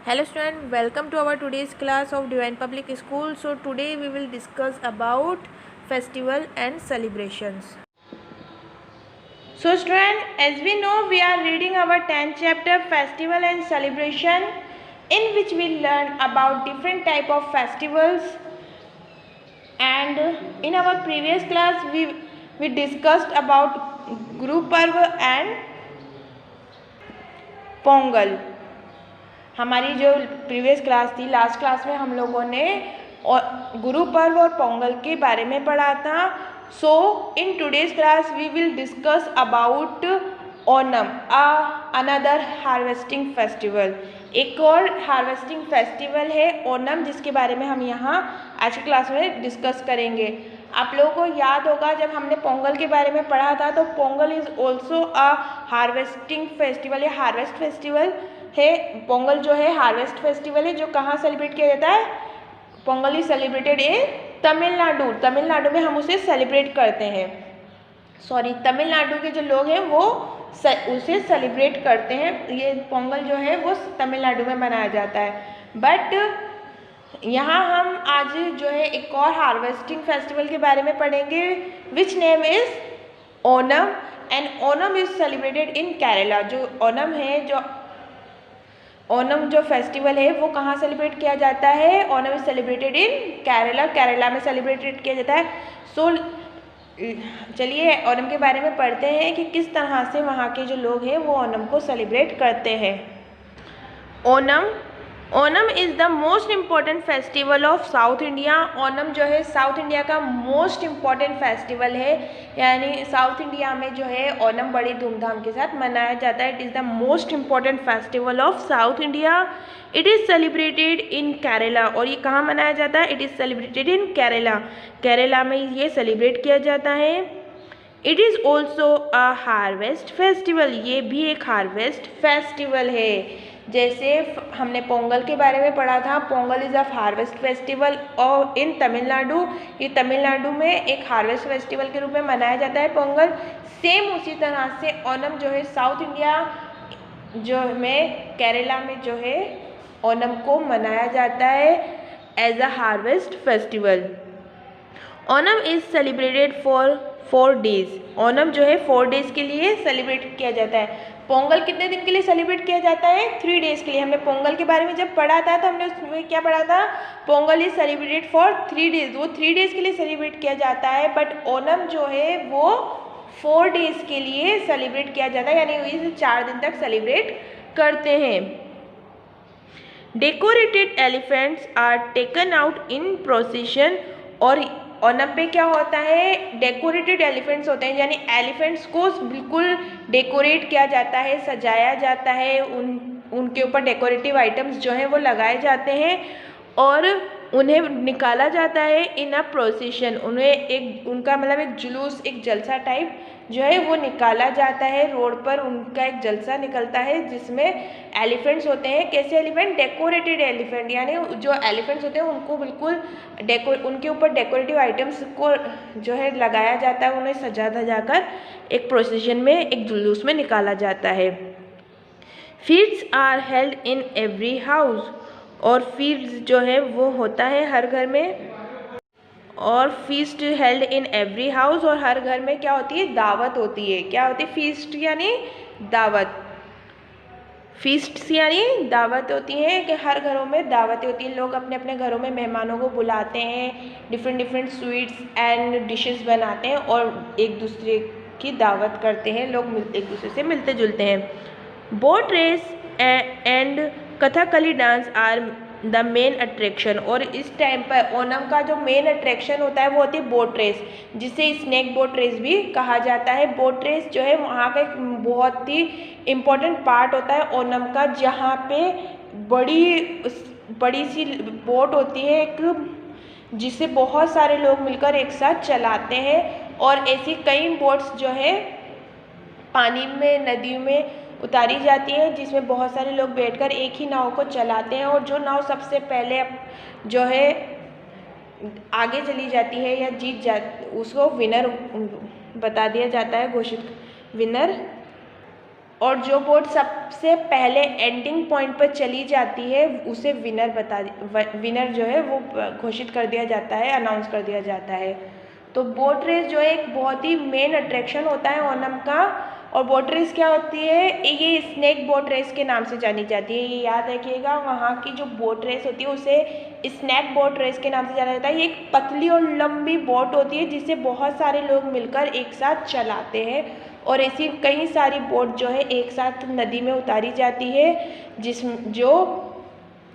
Hello student, welcome to our today's class of Divine Public School. So today we will discuss about festival and celebrations. So student, as we know, we are reading our 10th chapter Festival and Celebration, in which we learn about different type of festivals. And in our previous class we discussed about Guru Parva and Pongal. हमारी जो previous class थी, last class में हम लोगों ने गुरु पर्व और पोंगल के बारे में पढ़ा था. So in today's class we will discuss about Onam, another harvesting festival. एक और हार्वेस्टिंग फेस्टिवल है ओनम, जिसके बारे में हम यहाँ आज की क्लास में डिस्कस करेंगे. आप लोगों को याद होगा जब हमने पोंगल के बारे में पढ़ा था, तो Pongal is also a harvesting festival, या हार्वेस्ट फेस्टिवल है. पोंगल जो है हार्वेस्ट फेस्टिवल है, जो कहाँ सेलिब्रेट किया जाता है. Pongal is celebrated in Tamil Nadu. Tamil Nadu में हम उसे सेलिब्रेट करते हैं. तमिलनाडु के जो लोग हैं वो उसे सेलिब्रेट करते हैं. ये पोंगल जो है वो तमिलनाडु में मनाया जाता है. बट यहाँ हम आज जो है एक और हार्वेस्टिंग फेस्टिवल के बारे में पढ़ेंगे, which name is Onam. And Onam is celebrated in Kerala. जो ओनम है, ओनम जो फेस्टिवल है वो कहाँ सेलिब्रेट किया जाता है. Onam is celebrated in Kerala. Kerala में सेलिब्रेटेड किया जाता है. सो चलिए ओनम के बारे में पढ़ते हैं कि किस तरह से वहाँ के जो लोग हैं वो ओनम को सेलिब्रेट करते हैं. Onam is the most important festival of south India. Onam जो है साउथ इंडिया का मोस्ट इम्पॉर्टेंट फेस्टिवल है, यानी साउथ इंडिया में जो है ओनम बड़ी धूमधाम के साथ मनाया जाता है. It is the most important festival of south India. It is celebrated in Kerala. और ये कहाँ मनाया जाता है. It is celebrated in Kerala. Kerala में ये सेलिब्रेट किया जाता है. It is also a harvest festival. ये भी एक हार्वेस्ट फेस्टिवल है. जैसे हमने पोंगल के बारे में पढ़ा था, Pongal is a harvest festival और इन तमिलनाडु, ये तमिलनाडु में एक हार्वेस्ट फेस्टिवल के रूप में मनाया जाता है पोंगल. सेम उसी तरह से ओनम जो है साउथ इंडिया जो में केरला में जो है ओनम को मनाया जाता है as a harvest festival. Onam is celebrated for 4 days. Onam जो है 4 डेज के लिए सेलिब्रेट किया जाता है. पोंगल कितने दिन के लिए सेलिब्रेट किया जाता है. 3 डेज के लिए. हमने पोंगल के बारे में जब पढ़ा था तो हमने उसमें क्या पढ़ा था, Pongal is celebrated for 3 days. वो 3 डेज के लिए सेलिब्रेट किया जाता है. बट ओनम जो है वो 4 डेज के लिए सेलिब्रेट किया जाता है, यानी इसे 4 दिन तक सेलिब्रेट करते हैं. Decorated elephants are taken out in procession. और ओनम पे क्या होता है, डेकोरेटेड एलिफेंट्स होते हैं, यानी एलिफेंट्स को बिल्कुल डेकोरेट किया जाता है, सजाया जाता है. उनके ऊपर डेकोरेटिव आइटम्स जो हैं वो लगाए जाते हैं और उन्हें निकाला जाता है इन अ प्रोसेशन. उन्हें एक उनका मतलब एक जुलूस, एक जलसा टाइप जो है वो निकाला जाता है. रोड पर उनका एक जलसा निकलता है जिसमें एलिफेंट्स होते हैं. कैसे एलिफेंट, डेकोरेटेड एलिफेंट, यानी जो एलिफेंट्स होते हैं उनको बिल्कुल उनके ऊपर डेकोरेटिव आइटम्स को जो है लगाया जाता है. उन्हें सजा धजा कर एक प्रोसेशन में, एक जुलूस में निकाला जाता है. Feeds are held in every house. और फीड्स जो है वो होता है हर घर में. और feast held in every house. और हर घर में क्या होती है, दावत होती है. क्या होती है, फीस्ट यानी दावत. फीस्ट्स यानी दावत होती है कि हर घरों में दावतें होती हैं. लोग अपने अपने घरों में मेहमानों को बुलाते हैं, डिफरेंट स्वीट्स एंड डिशेस बनाते हैं और एक दूसरे की दावत करते हैं. लोग एक दूसरे से मिलते जुलते हैं. Boat race and Kathakali dance are the main attraction. और इस टाइम पर ओनम का जो मेन अट्रैक्शन होता है वो होती है बोट रेस, जिसे स्नेक बोट रेस भी कहा जाता है. बोट रेस जो है वहाँ का एक बहुत ही इम्पोर्टेंट पार्ट होता है ओनम का, जहाँ पे बड़ी सी बोट होती है एक, जिसे बहुत सारे लोग मिलकर एक साथ चलाते हैं. और ऐसी कई बोट्स जो है पानी में, नदियों में उतारी जाती है, जिसमें बहुत सारे लोग बैठकर एक ही नाव को चलाते हैं. और जो नाव सबसे पहले जो है आगे चली जाती है या जीत उसको विनर बता दिया जाता है, घोषित विनर. और जो बोट सबसे पहले एंडिंग पॉइंट पर चली जाती है उसे विनर जो है वो घोषित कर दिया जाता है, अनाउंस कर दिया जाता है। तो बोट रेस जो है एक बहुत ही मेन अट्रैक्शन होता है ओणम का। और बोट रेस क्या होती है, ये स्नैक बोट रेस के नाम से जानी जाती है। ये याद रखिएगा, वहाँ की जो बोट रेस होती है उसे स्नैक बोट रेस के नाम से जाना जाता है। ये एक पतली और लंबी बोट होती है जिसे बहुत सारे लोग मिलकर एक साथ चलाते हैं और ऐसी कई सारी बोट जो है एक साथ नदी में उतारी जाती है, जो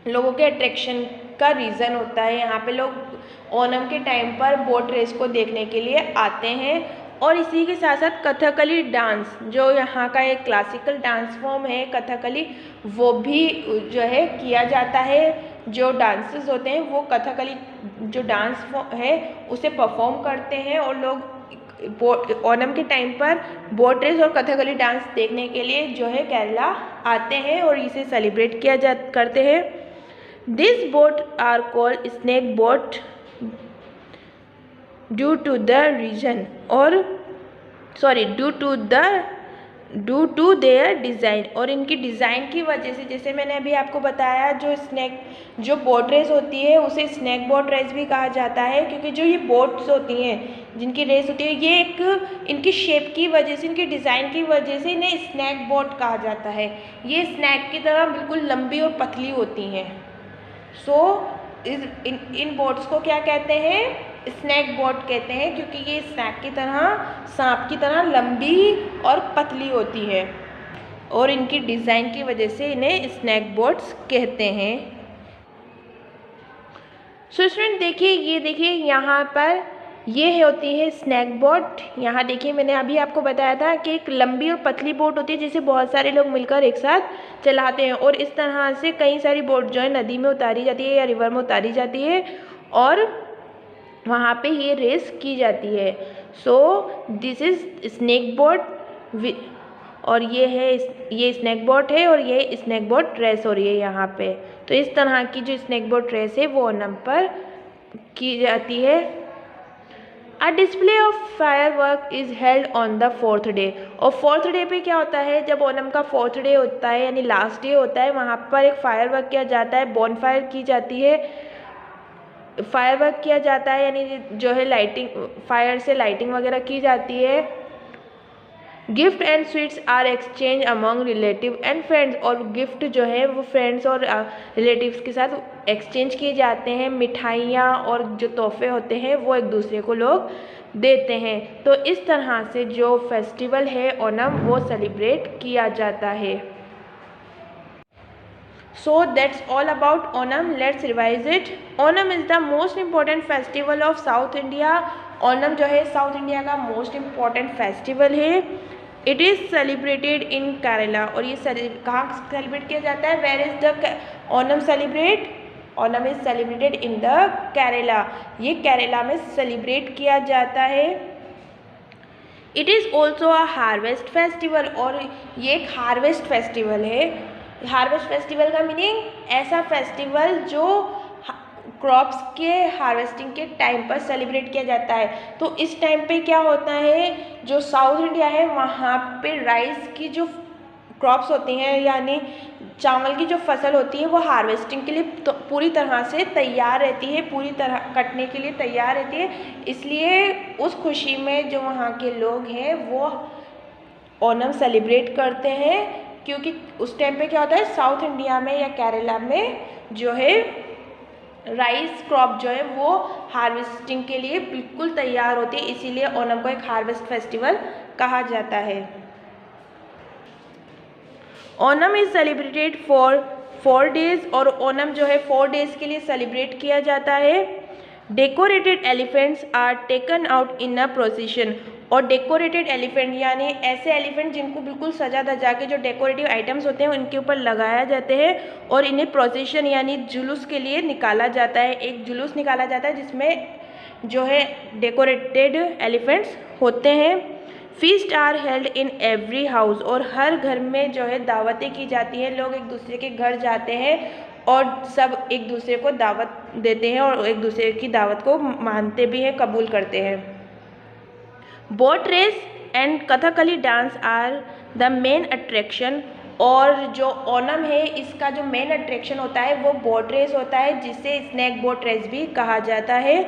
लोगों के अट्रैक्शन का रीज़न होता है। यहाँ पे लोग ओणम के टाइम पर बोट रेस को देखने के लिए आते हैं। और इसी के साथ साथ कथकली डांस, जो यहाँ का एक क्लासिकल डांस फॉर्म है कथकली, वो भी जो है किया जाता है। जो डांसेस होते हैं वो कथकली जो डांस है उसे परफॉर्म करते हैं और लोग ओणम के टाइम पर बोट रेस और कथकली डांस देखने के लिए जो है केरला आते हैं और इसे सेलिब्रेट करते हैं। This boat are called snake boat due to their design. और इनकी डिज़ाइन की वजह से, जैसे मैंने अभी आपको बताया, जो बोट रेस होती है उसे स्नैक बोट रेस भी कहा जाता है, क्योंकि जो ये बोट्स होती हैं जिनकी रेस होती है ये इनकी शेप की वजह से, इनकी डिज़ाइन की वजह से इन्हें स्नैक बोट कहा जाता है। ये स्नैक की तरह बिल्कुल लंबी और पतली होती हैं। इन बोट्स को क्या कहते हैं, स्नैक बोट कहते हैं, क्योंकि ये स्नैक की तरह, सांप की तरह लंबी और पतली होती है और इनकी डिज़ाइन की वजह से इन्हें स्नैक बोट्स कहते हैं। सो स्टूडेंट देखिए यहाँ पर ये होती है स्नैक बोट। यहाँ देखिए मैंने अभी आपको बताया था कि एक लंबी और पतली बोट होती है जिसे बहुत सारे लोग मिलकर एक साथ चलाते हैं और इस तरह से कई सारी बोट जो है नदी में उतारी जाती है या रिवर में उतारी जाती है और वहाँ पे ये रेस की जाती है। So this is snake boat और ये स्नैक बोट है और ये स्नैक बोट रेस हो रही है यहाँ पे। तो इस तरह की जो स्नैक बोट रेस है वो ओणम पर की जाती है। A display of firework is held on the 4th day. और 4th डे पे क्या होता है, जब ओणम का 4th डे होता है यानी लास्ट डे होता है, वहाँ पर एक फायरवर्क किया जाता है, बॉनफायर की जाती है, फायरवर्क किया जाता है यानी जो है लाइटिंग, फायर से लाइटिंग वगैरह की जाती है। Gift and sweets are exchange among relative and friends. और गिफ्ट जो है वो फ्रेंड्स और रिलेटिव्स के साथ एक्सचेंज किए जाते हैं। मिठाइयाँ और जो तोहफे होते हैं वो एक दूसरे को लोग देते हैं। तो इस तरह से जो फेस्टिवल है ओणम वो सेलिब्रेट किया जाता है। So that's all about Onam. Let's revise it. Onam is the most important festival of South India. Onam जो है साउथ इंडिया का मोस्ट इम्पॉर्टेंट फेस्टिवल है। It is celebrated in Kerala. और ये कहाँ सेलिब्रेट किया जाता है, where is the Onam celebrate, Onam is celebrated in the Kerala. ये केरला में सेलिब्रेट किया जाता है। It is also a harvest festival. और ये एक हार्वेस्ट फेस्टिवल है। हार्वेस्ट फेस्टिवल का मीनिंग ऐसा फेस्टिवल जो क्रॉप्स के हार्वेस्टिंग के टाइम पर सेलिब्रेट किया जाता है। तो इस टाइम पे क्या होता है, जो साउथ इंडिया है वहाँ पे राइस की जो क्रॉप्स होती हैं यानी चावल की जो फसल होती है वो हार्वेस्टिंग के लिए तो पूरी तरह से तैयार रहती है, पूरी तरह कटने के लिए तैयार रहती है। इसलिए उस खुशी में जो वहाँ के लोग हैं वो ओणम सेलिब्रेट करते हैं, क्योंकि उस टाइम पे क्या होता है साउथ इंडिया में या केरला में जो है राइस क्रॉप जो है वो हार्वेस्टिंग के लिए बिल्कुल तैयार होती है, इसीलिए ओणम को एक हार्वेस्ट फेस्टिवल कहा जाता है। Onam is celebrated for 4 days। और ओणम जो है 4 days के लिए सेलिब्रेट किया जाता है। Decorated elephants are taken out in a procession. और डेकोरेटेड एलिफेंट यानी ऐसे एलिफेंट जिनको बिल्कुल सजा धजा के जो डेकोरेटिव आइटम्स होते हैं उनके ऊपर लगाया जाते हैं और इन्हें प्रोसेशन यानी जुलूस के लिए निकाला जाता है। एक जुलूस निकाला जाता है जिसमें जो है डेकोरेटेड एलिफेंट्स होते हैं। Feast are held in every house. और हर घर में जो है दावतें की जाती हैं, लोग एक दूसरे के घर जाते हैं और सब एक दूसरे को दावत देते हैं और एक दूसरे की दावत को मानते भी हैं, कबूल करते हैं। Boat race and Kathakali dance are the main attraction, और जो ओनम है इसका जो मेन अट्रैक्शन होता है वो बोट रेस होता है, जिसे स्नैक बोट रेस भी कहा जाता है,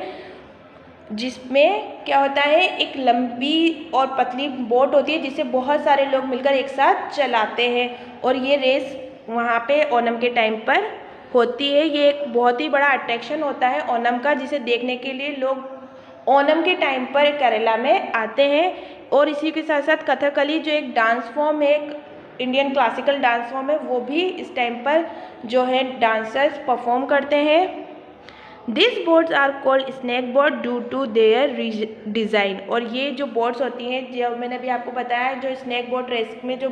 जिसमें क्या होता है एक लंबी और पतली बोट होती है जिसे बहुत सारे लोग मिलकर एक साथ चलाते हैं, और ये रेस वहाँ पे ओनम के टाइम पर होती है। ये एक बहुत ही बड़ा अट्रैक्शन होता है ओनम का, जिसे देखने के लिए लोग ओनम के टाइम पर केरला में आते हैं। और इसी के साथ साथ कथकली जो एक डांस फॉर्म है, एक इंडियन क्लासिकल डांस फॉर्म है, वो भी इस टाइम पर जो है डांसर्स परफॉर्म करते हैं। This boats are called snake boat due to their design, और ये जो बोट्स होती हैं, जो मैंने अभी आपको बताया, जो स्नैक बोट रेस में जो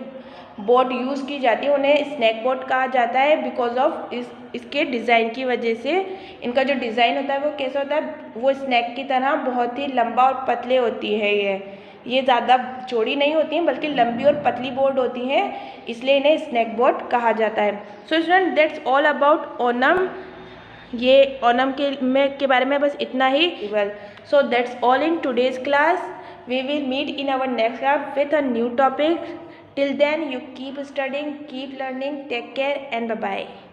बोट यूज़ की जाती है उन्हें स्नैक बोट कहा जाता है, बिकॉज ऑफ इसके डिज़ाइन की वजह से। इनका जो डिज़ाइन होता है वो कैसा होता है, वो स्नैक की तरह बहुत ही लंबा और पतले होती है। ये ज़्यादा चौड़ी नहीं होती हैं बल्कि लंबी और पतली बोट होती हैं, इसलिए इन्हें स्नैक बोट कहा जाता है। So student, that's all about Onam. ये ओनम के बारे में बस इतना ही। So that's all in today's class. We will meet in our next class with a new topic. Till then, you keep studying, keep learning, take care and bye bye.